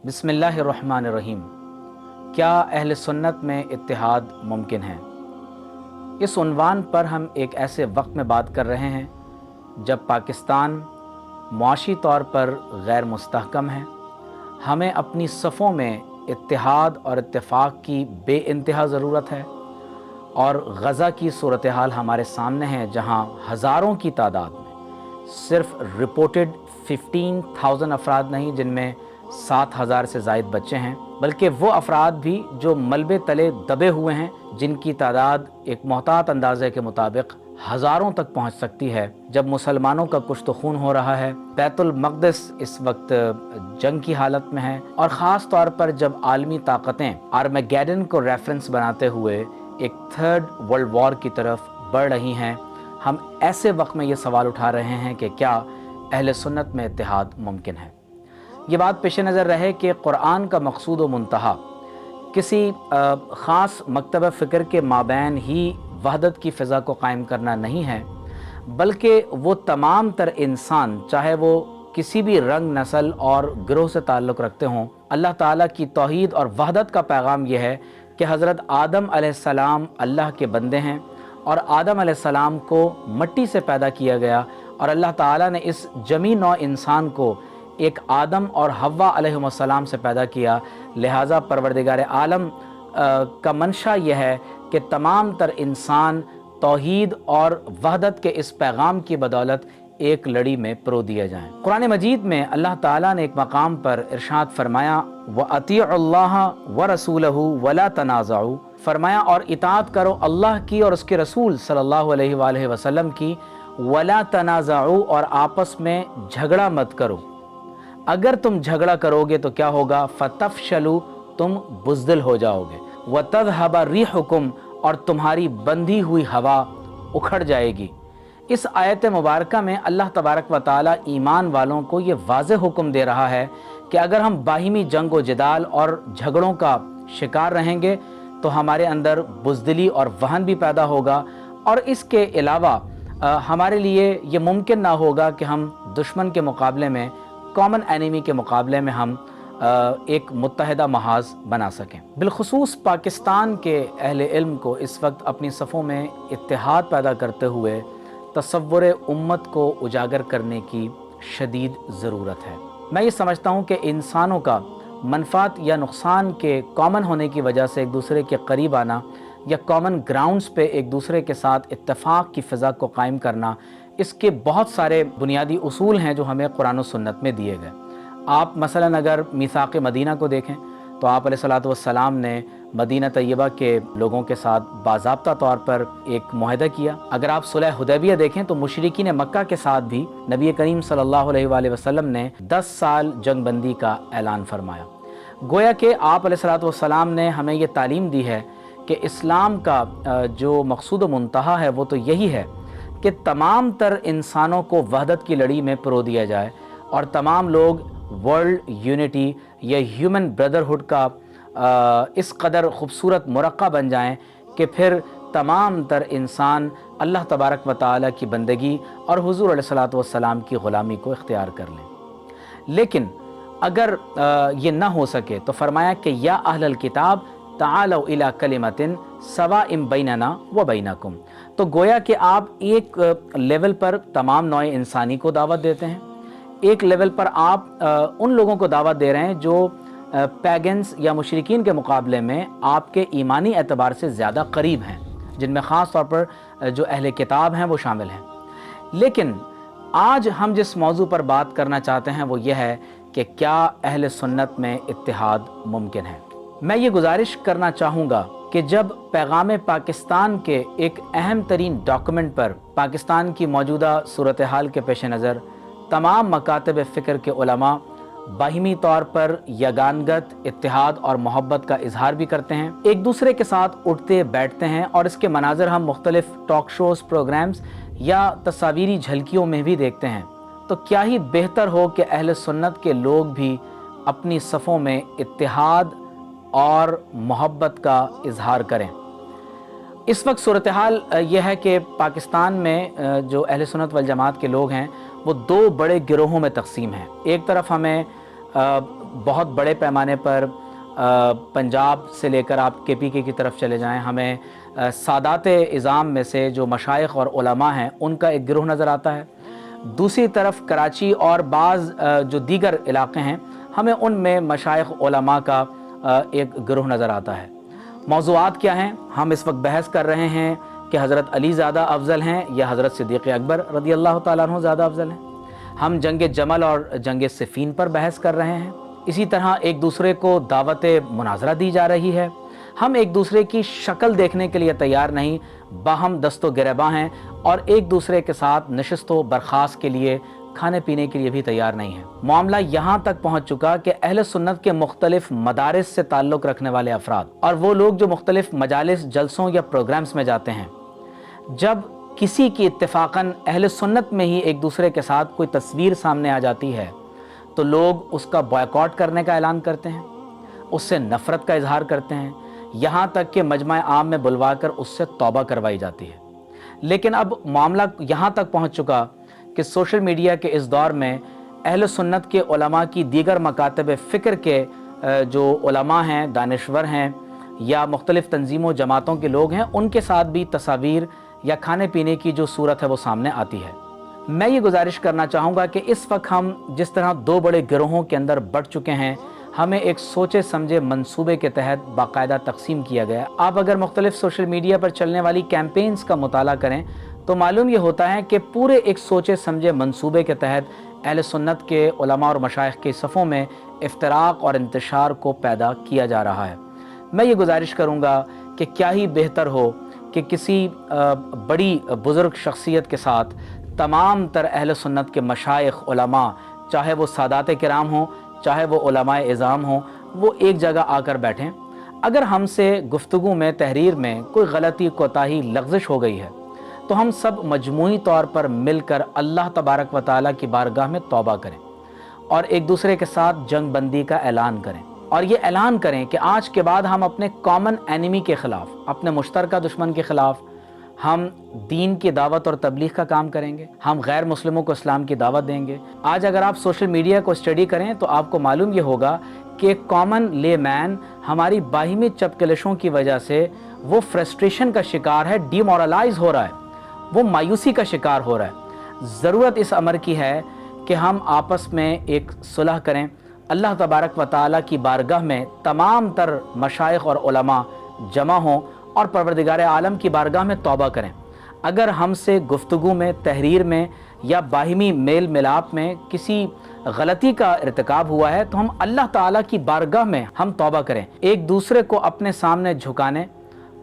बिस्मिल्लाहिर्रहमानिर्रहीम। क्या अहल सुन्नत में इत्तिहाद मुमकिन है? इस उन्वान पर हम एक ऐसे वक्त में बात कर रहे हैं जब पाकिस्तान मुआशी तौर पर गैर मुस्तहकम है। हमें अपनी सफ़ों में इत्तिहाद और इत्तेफाक की बेइंतहा ज़रूरत है और गज़ा की सूरत हाल हमारे सामने है, जहाँ हज़ारों की तादाद में सिर्फ रिपोर्टेड 15,000 अफराद नहीं, जिनमें 7,000 से ज़ायद बच्चे हैं, बल्कि वो अफराद भी जो मलबे तले दबे हुए हैं, जिनकी तादाद एक मोहतात अंदाज़े के मुताबिक हज़ारों तक पहुँच सकती है। जब मुसलमानों का कुछ तो खून हो रहा है, बैतुल मक़दिस इस वक्त जंग की हालत में है, और ख़ास तौर पर जब आलमी ताकतें आर्मेगेडन को रेफरेंस बनाते हुए एक थर्ड वर्ल्ड वॉर की तरफ बढ़ रही हैं, हम ऐसे वक्त में ये सवाल उठा रहे हैं कि क्या अहले सुन्नत में इत्तिहाद मुमकिन है। ये बात पेश नज़र रहे कि क़ुरान का मक़सूद व मुंतहा किसी ख़ास मकतब फ़िक्र के माबैन ही वहदत की फ़िज़ा को कायम करना नहीं है, बल्कि वो तमाम तर इंसान, चाहे वो किसी भी रंग, नस्ल और गिरोह से ताल्लुक़ रखते हों, अल्लाह ताला की तौहीद और वहदत का पैगाम यह है कि हज़रत आदम अलैहिस्सलाम अल्लाह के बंदे हैं और आदम अलैहिस्सलाम को मिट्टी से पैदा किया गया, और अल्लाह ताला ने इस जमी नौ इंसान को एक आदम और हव्वा अलैहिस्सलाम से पैदा किया। लिहाजा परवरदिगार आलम का मंशा यह है कि तमाम तर इंसान तौहीद और वहदत के इस पैगाम की बदौलत एक लड़ी में परो दिए जाएँ। कुरान मजीद में अल्लाह ताला ने एक मकाम पर इरशाद फरमाया, व अतीउल्लाह व रसूलहु वला तनाज़उ, फरमाया और इताअत करो अल्लाह की और उसके रसूल सल्लल्लाहु अलैहि वसल्लम की, वला तनाज़उ, और आपस में झगड़ा मत करो। अगर तुम झगड़ा करोगे तो क्या होगा? फ़तफ़शलू, तुम बुज़दिल हो जाओगे, व तज़हब रिहुकुम, और तुम्हारी बंधी हुई हवा उखड़ जाएगी। इस आयत मुबारका में अल्लाह तबारक व तआला ईमान वालों को ये वाज़ेह हुक्म दे रहा है कि अगर हम बाहिमी जंग व जिदाल और झगड़ों का शिकार रहेंगे तो हमारे अंदर बुज़दिली और वहन भी पैदा होगा, और इसके अलावा हमारे लिए ये मुमकिन ना होगा कि हम दुश्मन के मुकाबले में, कॉमन एनिमी के मुकाबले में हम एक मुत्तहिदा महाज बना सकें। बिलखुसूस पाकिस्तान के अहले इल्म को इस वक्त अपनी सफ़ों में इत्तिहाद पैदा करते हुए तसव्वुर उम्मत को उजागर करने की शदीद ज़रूरत है। मैं ये समझता हूँ कि इंसानों का मनफ़ात या नुकसान के कॉमन होने की वजह से एक दूसरे के करीब आना या कॉमन ग्राउंड्स पे एक दूसरे के साथ इत्तेफाक की फ़िज़ा को कायम करना, इसके बहुत सारे बुनियादी उसूल हैं जो हमें कुरान और सुन्नत में दिए गए। आप मसलन अगर मीसाक़ मदीना को देखें तो आप अलैहिस्सलातु वस्सलाम ने मदीना तैयबा के लोगों के साथ बाज़ाब्ता तौर पर एक मुआहदा किया। अगर आप सुलह हुदैबिया देखें तो मुशरिकीन मक्का के साथ भी नबी करीम सल्लल्लाहु अलैहि वसल्लम ने 10 साल जंग बंदी का ऐलान फरमाया। गोया कि आप अलैहिस्सलातु वस्सलाम ने हमें ये तालीम दी है कि इस्लाम का जो मक़सूद व मुंतहा है वो तो यही है कि तमाम तर इंसानों को वहदत की लड़ी में परो दिया जाए और तमाम लोग वर्ल्ड यूनिटी या ह्यूमन ब्रदरहुड का इस कदर ख़ूबसूरत मुरक्का बन जाएं कि फिर तमाम तर इंसान अल्लाह तबारक व तआला की बंदगी और हुज़ूर अलैहिस्सलातु वस्सलाम की ग़ुलामी को इख्तियार कर लें। लेकिन अगर ये ना हो सके तो फरमाया कि या अहलल किताब तालौ इला कलिमतिन सवाइम बैनना व बैनकुम। तो गोया कि आप एक लेवल पर तमाम नौ इंसानी को दावत देते हैं, एक लेवल पर आप उन लोगों को दावत दे रहे हैं जो पैगन्स या मुशरिकीन के मुकाबले में आपके ईमानी एतबार से ज़्यादा करीब हैं, जिनमें ख़ास तौर पर जो अहले किताब हैं वो शामिल हैं। लेकिन आज हम जिस मौजू पर बात करना चाहते हैं वो ये है कि क्या अहले सुन्नत में इत्तिहाद मुमकिन है। मैं ये गुजारिश करना चाहूँगा कि जब पैगाम पाकिस्तान के एक अहम तरीन डॉक्यूमेंट पर पाकिस्तान की मौजूदा सूरत हाल के पेश नज़र तमाम मकातब फ़िक्र के उलमा बाहिमी तौर पर यगानगत, इत्तिहाद और मोहब्बत का इजहार भी करते हैं, एक दूसरे के साथ उठते बैठते हैं, और इसके मनाज़र हम मुख्तलिफ टॉक शोज़, प्रोग्राम्स या तस्वीरी झलकियों में भी देखते हैं, तो क्या ही बेहतर हो कि अहले सुन्नत के लोग भी अपनी सफ़ों में इत्तिहाद और मोहब्बत का इजहार करें। इस वक्त सूरत हाल यह है कि पाकिस्तान में जो अहले सुन्नत वल जमात के लोग हैं वो दो बड़े गिरोहों में तकसीम हैं। एक तरफ हमें बहुत बड़े पैमाने पर पंजाब से लेकर आप KPK की तरफ चले जाएं, हमें सादात इज़ाम में से जो मशाइख और उलमा हैं उनका एक गिरोह नज़र आता है। दूसरी तरफ कराची और बाज़ जो दीगर इलाक़े हैं, हमें उनमें मशाइख उलमा का एक गिरोह नज़र आता है। मौज़ूआत क्या हैं? हम इस वक्त बहस कर रहे हैं कि हज़रत अली ज़्यादा अफजल हैं या हज़रत सिद्दीक़ अकबर रज़ी अल्लाह तआला अन्हु ज़्यादा अफजल हैं। हम जंग जमल और जंग सिफ़ीन पर बहस कर रहे हैं। इसी तरह एक दूसरे को दावत मुनाज़रा दी जा रही है। हम एक दूसरे की शक्ल देखने के लिए तैयार नहीं, बाहम दस्तो गिरबा हैं और एक दूसरे के साथ नशिस्त व बर्खास्त के लिए, खाने पीने के लिए भी तैयार नहीं है। मामला यहाँ तक पहुँच चुका कि अहले सुन्नत के मुख्तलिफ मदारिस से ताल्लुक़ रखने वाले अफराद और वो लोग जो मुख्तलिफ मजालिस, जलसों या प्रोग्राम्स में जाते हैं, जब किसी की इत्तेफाकन अहले सुन्नत में ही एक दूसरे के साथ कोई तस्वीर सामने आ जाती है तो लोग उसका बॉयकॉट करने का ऐलान करते हैं, उससे नफ़रत का इजहार करते हैं, यहाँ तक कि मजमा आम में बुलवा कर उससे तौबा करवाई जाती है। लेकिन अब मामला यहाँ तक पहुँच चुका कि सोशल मीडिया के इस दौर में अहले सुन्नत के उलमा की दीगर मकातब फ़िक्र के जो उलमा हैं, दानिश्वर हैं या मुख्तलिफ़ तंजीमों जमातों के लोग हैं, उनके साथ भी तस्वीर या खाने पीने की जो सूरत है वो सामने आती है। मैं ये गुजारिश करना चाहूँगा कि इस वक्त हम जिस तरह दो बड़े गिरोहों के अंदर बढ़ चुके हैं, हमें एक सोचे समझे मंसूबे के तहत बाकायदा तकसीम किया गया। आप अगर मुख्तलिफ सोशल मीडिया पर चलने वाली कैंपेन्स का मुताला करें तो मालूम ये होता है कि पूरे एक सोचे समझे मंसूबे के तहत अहले सुन्नत के उलमा और मशाइख के सफ़ों में इफ्तराक और इंतशार को पैदा किया जा रहा है। मैं ये गुजारिश करूँगा कि क्या ही बेहतर हो कि किसी बड़ी बुज़ुर्ग शख्सियत के साथ तमाम तर अहले सुन्नत के मशाइख उलमा, चाहे वो सादात किराम हों, चाहे वो उलमाए इज़ाम हों, वो एक जगह आकर बैठें। अगर हमसे गुफ्तगू में, तहरीर में कोई गलती, कोताही, लग़्ज़िश हो गई है तो हम सब मजमूई तौर पर मिलकर अल्लाह तबारक व तआला की बारगाह में तौबा करें और एक दूसरे के साथ जंग बंदी का ऐलान करें और ये ऐलान करें कि आज के बाद हम अपने कॉमन एनिमी के ख़िलाफ़, अपने मुश्तरका दुश्मन के ख़िलाफ़ हम दीन की दावत और तबलीग का काम करेंगे, हम गैर मुस्लिमों को इस्लाम की दावत देंगे। आज अगर आप सोशल मीडिया को स्टडी करें तो आपको मालूम ये होगा कि कॉमन ले मैन हमारी बाहिमी चपकलिशों की वजह से वो फ्रस्ट्रेशन का शिकार है, डीमोरलाइज हो रहा है, वो मायूसी का शिकार हो रहा है। ज़रूरत इस अमर की है कि हम आपस में एक सुलह करें, अल्लाह तबारक व तआला की बारगाह में तमाम तर मशाइख और उलमा जमा हों और परवरदिगार आलम की बारगाह में तौबा करें। अगर हमसे गुफ्तगू में, तहरीर में या बाहिमी मेल मिलाप में किसी गलती का इर्तिकाब हुआ है तो हम अल्लाह ताला की बारगाह में हम तौबा करें, एक दूसरे को अपने सामने झुकाने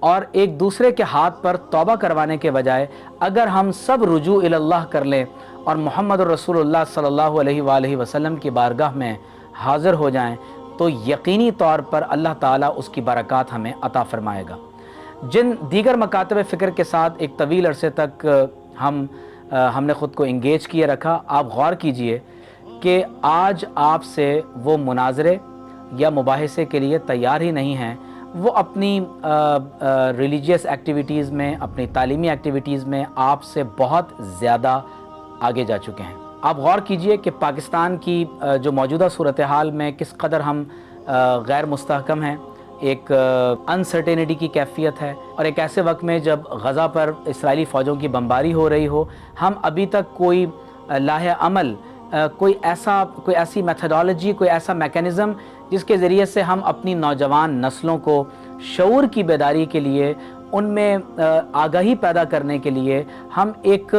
और एक दूसरे के हाथ पर तौबा करवाने के बजाय अगर हम सब रुजू इल्लाह कर लें और मोहम्मद रसूलुल्लाह सल्लल्लाहु अलैहि वसल्लम की बारगाह में हाज़िर हो जाएं तो यकीनी तौर पर अल्लाह ताला उसकी बरक़ात हमें अता फ़रमाएगा। जिन दीगर मकातब फ़िक्र के साथ एक तवील अरसे तक हमने ख़ुद को इंगेज किए रखा, आप गौर कीजिए कि आज आपसे वो मुनाज़रे या मुबाहिसे के लिए तैयार ही नहीं हैं। वो अपनी रिलीजियस एक्टिविटीज़ में, अपनी तालीमी एक्टिविटीज़ में आपसे बहुत ज़्यादा आगे जा चुके हैं। आप गौर कीजिए कि पाकिस्तान की जो मौजूदा सूरत हाल में किस कदर हम गैर मुस्तहकम हैं, एक अनसर्टेनिटी की कैफियत है और एक ऐसे वक्त में जब गज़ा पर इस्राएली फ़ौजों की बमबारी हो रही हो, हम अभी तक कोई लाहे अमल, कोई ऐसी मेथडोलॉजी, कोई ऐसा मैकेनिज़्म जिसके ज़रिए से हम अपनी नौजवान नस्लों को शऊर की बेदारी के लिए, उनमें आगाही पैदा करने के लिए हम एक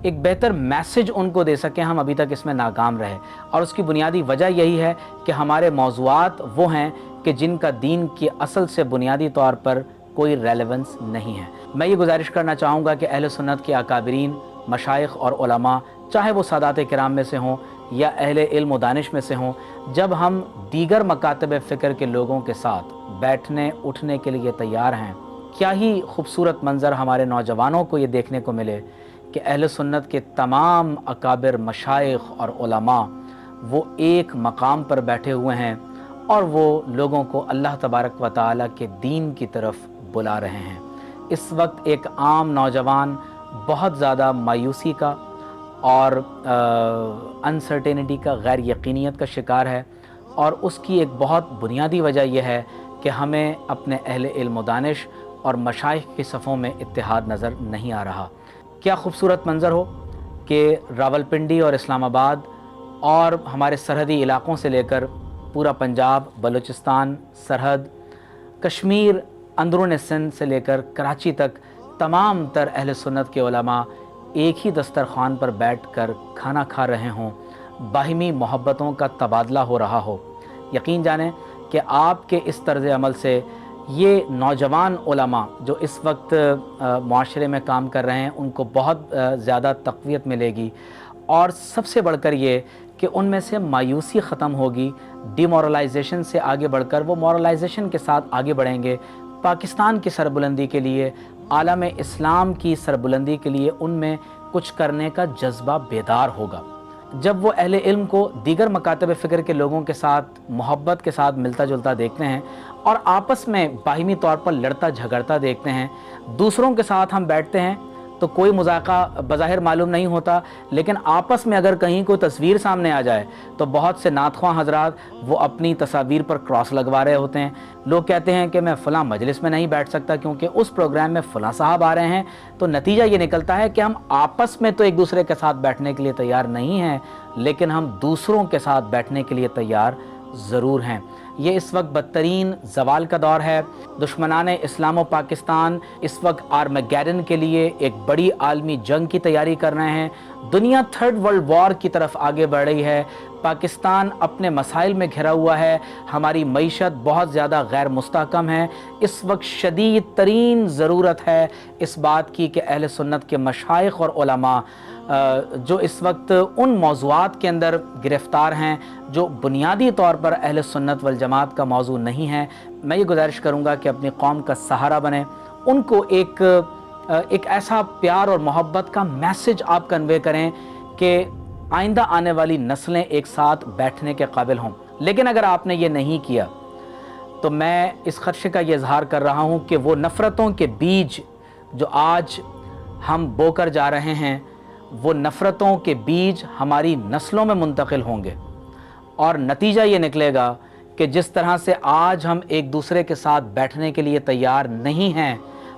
बेहतर मैसेज उनको दे सकें, हम अभी तक इसमें नाकाम रहे। और उसकी बुनियादी वजह यही है कि हमारे मौज़ूआत वो हैं कि जिनका दीन की असल से बुनियादी तौर पर कोई रेलेवेंस नहीं है। मैं ये गुजारिश करना चाहूँगा कि अहले सुन्नत के अकाबरीन, मशाइख और उलमा, चाहे वो सादात किराम में से हों या अहले इल्म व दानिश में से हों, जब हम दीगर मकातब फ़िक्र के लोगों के साथ बैठने उठने के लिए तैयार हैं, क्या ही खूबसूरत मंज़र हमारे नौजवानों को ये देखने को मिले कि अहले सुन्नत के तमाम अकाबिर मशाइख और उलमा वो एक मकाम पर बैठे हुए हैं और वो लोगों को अल्लाह तबारक व तआला के दीन की तरफ बुला रहे हैं। इस वक्त एक आम नौजवान बहुत ज़्यादा मायूसी का और अनसर्टेनिटी का, गैर यकीनियत का शिकार है। اور اس کی ایک بہت بنیادی وجہ یہ ہے کہ ہمیں اپنے اہل علم و دانش اور مشائخ کی صفوں میں اتحاد نظر نہیں آ رہا۔ کیا خوبصورت منظر ہو کہ راولپنڈی اور اسلام آباد اور ہمارے سرحدی علاقوں سے لے کر پورا پنجاب، بلوچستان، سرحد، کشمیر، اندرون سندھ سے لے کر کراچی تک تمام تر اہل سنت کے علماء ایک ہی دسترخوان پر بیٹھ کر کھانا کھا رہے ہوں، باہمی محبتوں کا تبادلہ ہو رہا ہو۔ یقین جانیں کہ آپ کے اس طرز عمل سے یہ نوجوان علماء جو اس وقت معاشرے میں کام کر رہے ہیں ان کو بہت زیادہ تقویت ملے گی، اور سب سے بڑھ کر یہ کہ ان میں سے مایوسی ختم ہوگی، ڈی مورلائزیشن سے آگے بڑھ کر وہ مورلائزیشن کے ساتھ آگے بڑھیں گے۔ پاکستان کی سربلندی کے لیے، عالم اسلام کی سربلندی کے لیے ان میں کچھ کرنے کا جذبہ بیدار ہوگا۔ جب وہ اہل علم کو دیگر مکاتب فکر کے لوگوں کے ساتھ محبت کے ساتھ ملتا جلتا دیکھتے ہیں اور آپس میں باہمی طور پر لڑتا جھگڑتا دیکھتے ہیں، دوسروں کے ساتھ ہم بیٹھتے ہیں تو کوئی مذاقہ بظاہر معلوم نہیں ہوتا، لیکن آپس میں اگر کہیں کوئی تصویر سامنے آ جائے تو بہت سے نعت خواں حضرات وہ اپنی تصاویر پر کراس لگوا رہے ہوتے ہیں۔ لوگ کہتے ہیں کہ میں فلاں مجلس میں نہیں بیٹھ سکتا کیونکہ اس پروگرام میں فلاں صاحب آ رہے ہیں، تو نتیجہ یہ نکلتا ہے کہ ہم آپس میں تو ایک دوسرے کے ساتھ بیٹھنے کے لیے تیار نہیں ہیں، لیکن ہم دوسروں کے ساتھ بیٹھنے کے لیے تیار ضرور ہیں۔ یہ اس وقت بدترین زوال کا دور ہے۔ دشمنان اسلام و پاکستان اس وقت آرمیگیڈن کے لیے ایک بڑی عالمی جنگ کی تیاری کر رہے ہیں۔ دنیا تھرڈ ورلڈ وار کی طرف آگے بڑھ رہی ہے۔ پاکستان اپنے مسائل میں گھرا ہوا ہے، ہماری معیشت بہت زیادہ غیر مستحکم ہے۔ اس وقت شدید ترین ضرورت ہے اس بات کی کہ اہل سنت کے مشائخ اور علماء جو اس وقت ان موضوعات کے اندر گرفتار ہیں جو بنیادی طور پر اہل سنت والجماعت کا موضوع نہیں ہے، میں یہ گزارش کروں گا کہ اپنی قوم کا سہارا بنیں، ان کو ایک ایسا پیار اور محبت کا میسج آپ کنوے کریں کہ آئندہ آنے والی نسلیں ایک ساتھ بیٹھنے کے قابل ہوں۔ لیکن اگر آپ نے یہ نہیں کیا تو میں اس خدشے کا یہ اظہار کر رہا ہوں کہ وہ نفرتوں کے بیج جو آج ہم بو کر جا رہے ہیں، وہ نفرتوں کے بیج ہماری نسلوں میں منتقل ہوں گے، اور نتیجہ یہ نکلے گا کہ جس طرح سے آج ہم ایک دوسرے کے ساتھ بیٹھنے کے لیے تیار نہیں ہیں،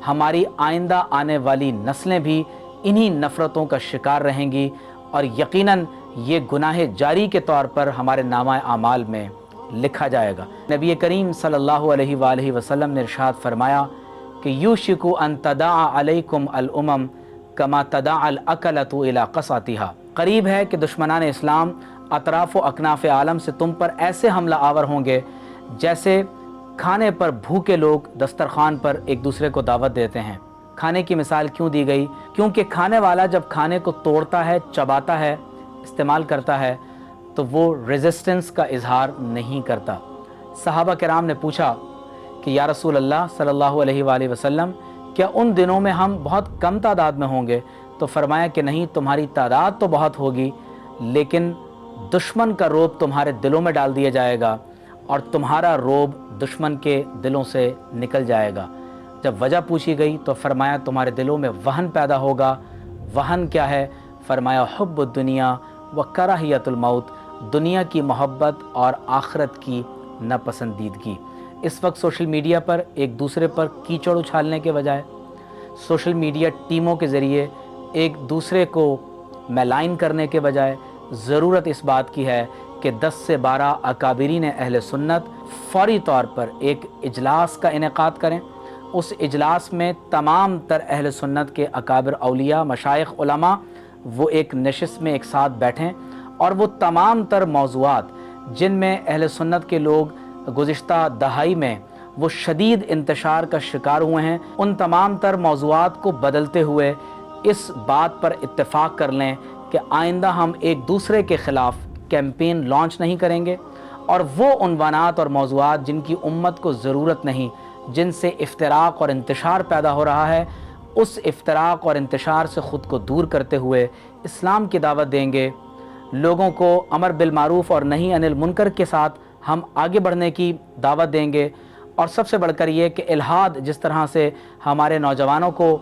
ہماری آئندہ آنے والی نسلیں بھی انہی نفرتوں کا شکار رہیں گی، اور یقیناً یہ گناہ جاری کے طور پر ہمارے نامہ اعمال میں لکھا جائے گا۔ نبی کریم صلی اللہ علیہ وآلہ وسلم نے ارشاد فرمایا کہ یوشک ان تداعی علیکم الامم کما تداعی الاکلۃ الی قصعتھا، قریب ہے کہ دشمنان اسلام اطراف و اکناف عالم سے تم پر ایسے حملہ آور ہوں گے جیسے کھانے پر بھوکے لوگ دسترخوان پر ایک دوسرے کو دعوت دیتے ہیں۔ کھانے کی مثال کیوں دی گئی؟ کیونکہ کھانے والا جب کھانے کو توڑتا ہے، چباتا ہے، استعمال کرتا ہے تو وہ ریزسٹنس کا اظہار نہیں کرتا۔ صحابہ کرام نے پوچھا کہ یا رسول اللہ صلی اللہ علیہ وآلہ وسلم، کیا ان دنوں میں ہم بہت کم تعداد میں ہوں گے؟ تو فرمایا کہ نہیں، تمہاری تعداد تو بہت ہوگی، لیکن دشمن کا روب تمہارے دلوں میں ڈال دیا جائے گا اور تمہارا روب دشمن کے دلوں سے نکل جائے گا۔ جب وجہ پوچھی گئی تو فرمایا تمہارے دلوں میں وہن پیدا ہوگا۔ وہن کیا ہے؟ فرمایا حب الدنیا و کراہیت الموت، دنیا کی محبت اور آخرت کی ناپسندیدگی۔ اس وقت سوشل میڈیا پر ایک دوسرے پر کیچڑ اچھالنے کے بجائے، سوشل میڈیا ٹیموں کے ذریعے ایک دوسرے کو میلائن کرنے کے بجائے ضرورت اس بات کی ہے کہ 10 سے 12 اکابرین اہل سنت فوری طور پر ایک اجلاس کا انعقاد کریں۔ اس اجلاس میں تمام تر اہل سنت کے اکابر اولیاء، مشائخ، علماء وہ ایک نشست میں ایک ساتھ بیٹھیں، اور وہ تمام تر موضوعات جن میں اہل سنت کے لوگ گزشتہ دہائی میں وہ شدید انتشار کا شکار ہوئے ہیں، ان تمام تر موضوعات کو بدلتے ہوئے اس بات پر اتفاق کر لیں کہ آئندہ ہم ایک دوسرے کے خلاف کیمپین لانچ نہیں کریں گے، اور وہ عنوانات اور موضوعات جن کی امت کو ضرورت نہیں، جن سے افتراق اور انتشار پیدا ہو رہا ہے، اس افتراق اور انتشار سے خود کو دور کرتے ہوئے اسلام کی دعوت دیں گے، لوگوں کو امر بالمعروف اور نہی عن المنکر کے ساتھ ہم آگے بڑھنے کی دعوت دیں گے، اور سب سے بڑھ کر یہ کہ الحاد جس طرح سے ہمارے نوجوانوں کو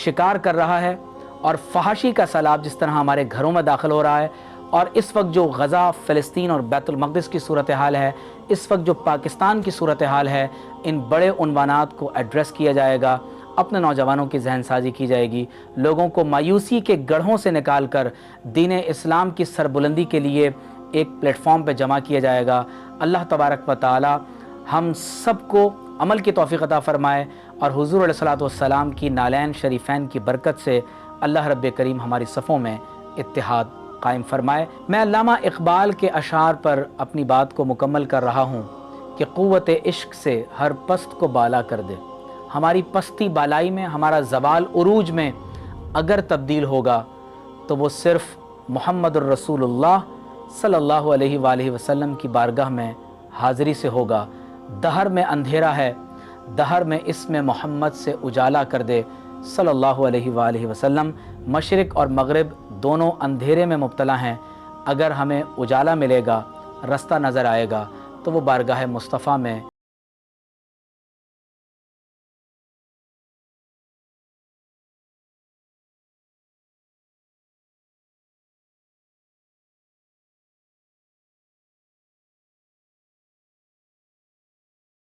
شکار کر رہا ہے اور فحاشی کا سیلاب جس طرح ہمارے گھروں میں داخل ہو رہا ہے، اور اس وقت جو غزہ، فلسطین اور بیت المقدس کی صورتحال ہے، اس وقت جو پاکستان کی صورتحال ہے، ان بڑے عنوانات کو ایڈریس کیا جائے گا، اپنے نوجوانوں کی ذہن سازی کی جائے گی، لوگوں کو مایوسی کے گڑھوں سے نکال کر دین اسلام کی سربلندی کے لیے ایک پلیٹ فارم پہ جمع کیا جائے گا۔ اللہ تبارک و تعالی ہم سب کو عمل کی توفیق عطا فرمائے، اور حضور علیہ الصلوۃ والسلام کی نالین شریفین کی برکت سے اللہ رب کریم ہماری صفوں میں اتحاد قائم فرمائے۔ میں علامہ اقبال کے اشعار پر اپنی بات کو مکمل کر رہا ہوں کہ قوت عشق سے ہر پست کو بالا کر دے۔ ہماری پستی بالائی میں، ہمارا زوال عروج میں اگر تبدیل ہوگا تو وہ صرف محمد الرسول اللہ صلی اللہ علیہ وآلہ وسلم کی بارگاہ میں حاضری سے ہوگا۔ دہر میں اندھیرا ہے، دہر میں اسم محمد سے اجالا کر دے صلی اللہ علیہ وآلہ وسلم۔ مشرق اور مغرب دونوں اندھیرے میں مبتلا ہیں، اگر ہمیں اجالا ملے گا، رستہ نظر آئے گا، تو وہ بارگاہ مصطفیٰ میں